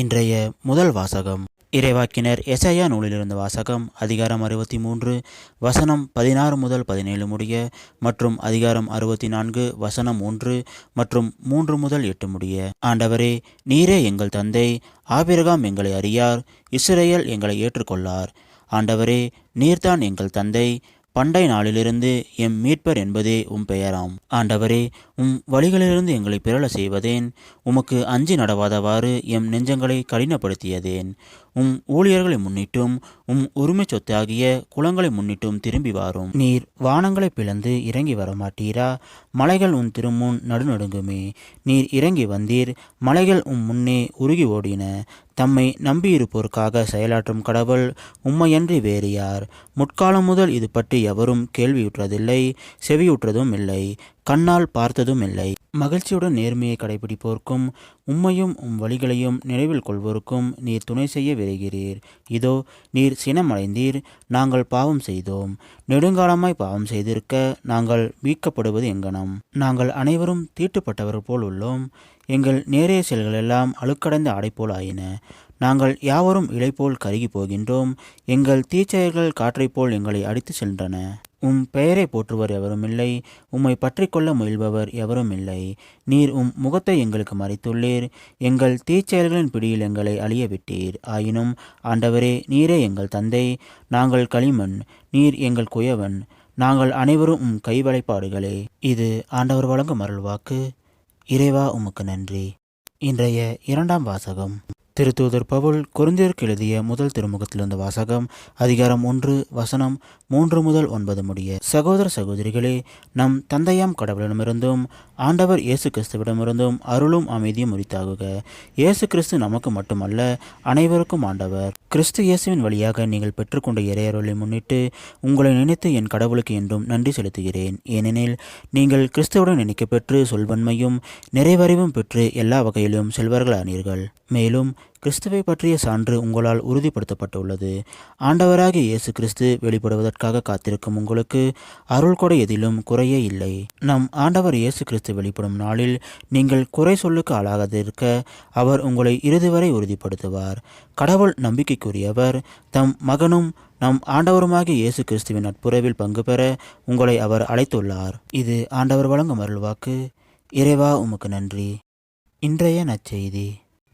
இன்றைய முதல் வாசகம் இறைவாக்கினர் எசாயா நூலிலிருந்து வாசகம். அதிகாரம் 63 வசனம் 16 முதல் 17 முடிய மற்றும் அதிகாரம் 64 வசனம் 1 மற்றும் 3 முதல் 8 முடிய. ஆண்டவரே, நீரே எங்கள் தந்தை, ஆபிரகாம் எங்களை அறியார், இஸ்ரவேல் எங்களை ஏற்றுக்கொள்ளார். ஆண்டவரே, நீர்தான் எங்கள் தந்தை, பண்டை நாளிலிருந்து எம் மீட்பர் என்பதே உம் பெயராம். ஆண்டவரே, உம் வழிகளிலிருந்து எங்களை பிறழ செய்வதேன்? உமக்கு அஞ்சி நடவாதவாறு எம் நெஞ்சங்களை கடினப்படுத்தியதேன்? உம் ஊழியர்களை முன்னிட்டும் உம் உரிமை சொத்தாகிய குளங்களை முன்னிட்டும் திரும்பி வாரும். நீர் வானங்களை பிளந்து இறங்கி வரமாட்டீரா? மலைகள் உன் திருமுன் நடுநடுங்குமே. நீர் இறங்கி வந்தீர், மலைகள் உம் முன்னே உருகி ஓடின. தம்மை நம்பியிருப்போருக்காக செயலாற்றும் கடவுள் உம்மையன்றி வேறு யார்? முற்காலம் முதல் இது பற்றி எவரும் கேள்வியுற்றதில்லை, செவியுற்றதும் இல்லை, கண்ணால் பார்த்ததும் இல்லை. மகிழ்ச்சியுடன் நேர்மையை கடைபிடிப்போர்க்கும் உம்மையும் உம் வழிகளையும் நினைவில் கொள்வோருக்கும் நீர் துணை செய்ய விரைகிறீர். இதோ, நீர் சினமடைந்தீர், நாங்கள் பாவம் செய்தோம். நெடுங்காலமாய் பாவம் செய்திருக்க நாங்கள் மீட்கப்படுவது எங்கனம்? நாங்கள் அனைவரும் தீட்டுப்பட்டவர் போல் உள்ளோம். எங்கள் நேரிய செயல்களெல்லாம் அழுக்கடைந்த ஆடை போல் ஆயின. நாங்கள் யாவரும் இலை போல் கருகி போகின்றோம். எங்கள் தீச்செயல்கள் காற்றைப் போல் எங்களை அடித்து சென்றன. உம் பெயரை போற்றுவர் எவரும் இல்லை, உம்மை பற்றி கொள்ள முயல்பவர் எவரும் இல்லை. நீர் உம் முகத்தை எங்களுக்கு மறைத்துள்ளீர், எங்கள் தீச்செயல்களின் பிடியில் எங்களை அழிய விட்டீர். ஆயினும் ஆண்டவரே, நீரே எங்கள் தந்தை, நாங்கள் களிமண், நீர் எங்கள் குயவன், நாங்கள் அனைவரும் உம் கைவளைப்பாடுகளே. இது ஆண்டவர் வழங்கும் அருள்வாக்கு. இறைவா, உமக்கு நன்றி. இன்றைய இரண்டாம் வாசகம் திருத்தூதர் பவுல் கொரிந்தியருக்கு எழுதிய முதல் திருமுகத்திலிருந்து வாசகம். அதிகாரம் 1 வசனம் 3 முதல் 9 முடிய. சகோதர சகோதரிகளே, நம் தந்தையாம் கடவுளிடமிருந்தும் ஆண்டவர் இயேசு கிறிஸ்துவிடமிருந்தும் அருளும் அமைதியும் உரித்தாகுக. இயேசு கிறிஸ்து நமக்கு மட்டுமல்ல, அனைவருக்கும் ஆண்டவர். கிறிஸ்து இயேசுவின் வழியாக நீங்கள் பெற்றுக்கொண்ட இறையருளை முன்னிட்டு உங்களை நினைத்து என் கடவுளுக்கு என்றும் நன்றி செலுத்துகிறேன். ஏனெனில் நீங்கள் கிறிஸ்துவுடன் நினைக்கப்பெற்று சொல்வன்மையும் நிறைவறிவும் பெற்று எல்லா வகையிலும் செல்வர்களானீர்கள். மேலும் கிறிஸ்துவை பற்றிய சான்று உங்களால் உறுதிப்படுத்தப்பட்டுள்ளது. ஆண்டவராகிய இயேசு கிறிஸ்து வெளிப்படுவதற்காக காத்திருக்கும் உங்களுக்கு அருள் கொடை எதிலும் குறையே இல்லை. நம் ஆண்டவர் இயேசு கிறிஸ்து வெளிப்படும் நாளில் நீங்கள் குறை சொல்லுக்கு ஆளாகாதிருக்க அவர் உங்களை இறுதி வரை உறுதிப்படுத்துவார். கடவுள் நம்பிக்கைக்குரியவர். தம் மகனும் நம் ஆண்டவருமாகிய இயேசு கிறிஸ்துவின் நட்புறவில் பங்கு பெற உங்களை அவர் அழைத்துள்ளார். இது ஆண்டவர் வழங்கும் அருள்வாக்கு. இறைவா, உமக்கு நன்றி. இன்றைய நற்செய்தி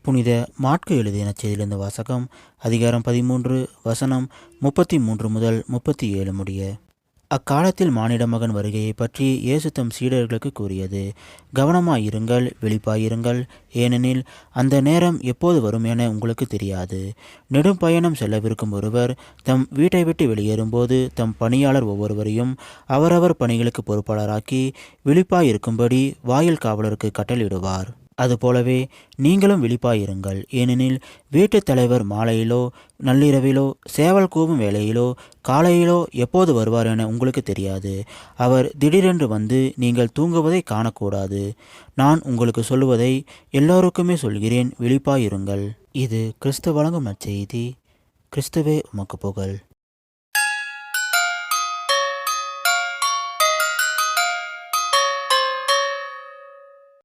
புனித மாற்கு எழுதிய நற்செய்தியிலிருந்து வாசகம். அதிகாரம் 13 வசனம் 33 முதல் 37 முடிய. அக்காலத்தில் மானிட மகன் வருகையை பற்றி இயேசு தம் சீடர்களுக்கு கூறியது: கவனமாயிருங்கள், விழிப்பாயிருங்கள். ஏனெனில் அந்த நேரம் எப்போது வரும் என உங்களுக்கு தெரியாது. நெடும் பயணம் செல்லவிருக்கும் ஒருவர் தம் வீட்டை விட்டு வெளியேறும்போது தம் பணியாளர் ஒவ்வொருவரையும் அவரவர் பணிகளுக்கு பொறுப்பாளராக்கி விழிப்பாயிருக்கும்படி வாயில் காவலருக்கு கட்டளையிடுவார். அதுபோலவே நீங்களும் விழிப்பாயிருங்கள். ஏனெனில் வீட்டுத் தலைவர் மாலையிலோ நள்ளிரவிலோ சேவல் கூவும் வேளையிலோ காலையிலோ எப்போது வருவார் என உங்களுக்கு தெரியாது. அவர் திடீரென்று வந்து நீங்கள் தூங்குவதை காணக்கூடாது. நான் உங்களுக்கு சொல்லுவதை எல்லோருக்குமே சொல்கிறேன், விழிப்பாயிருங்கள். இது கிறிஸ்து வழங்கும் நற்செய்தி. கிறிஸ்துவே உமக்கு புகழ்.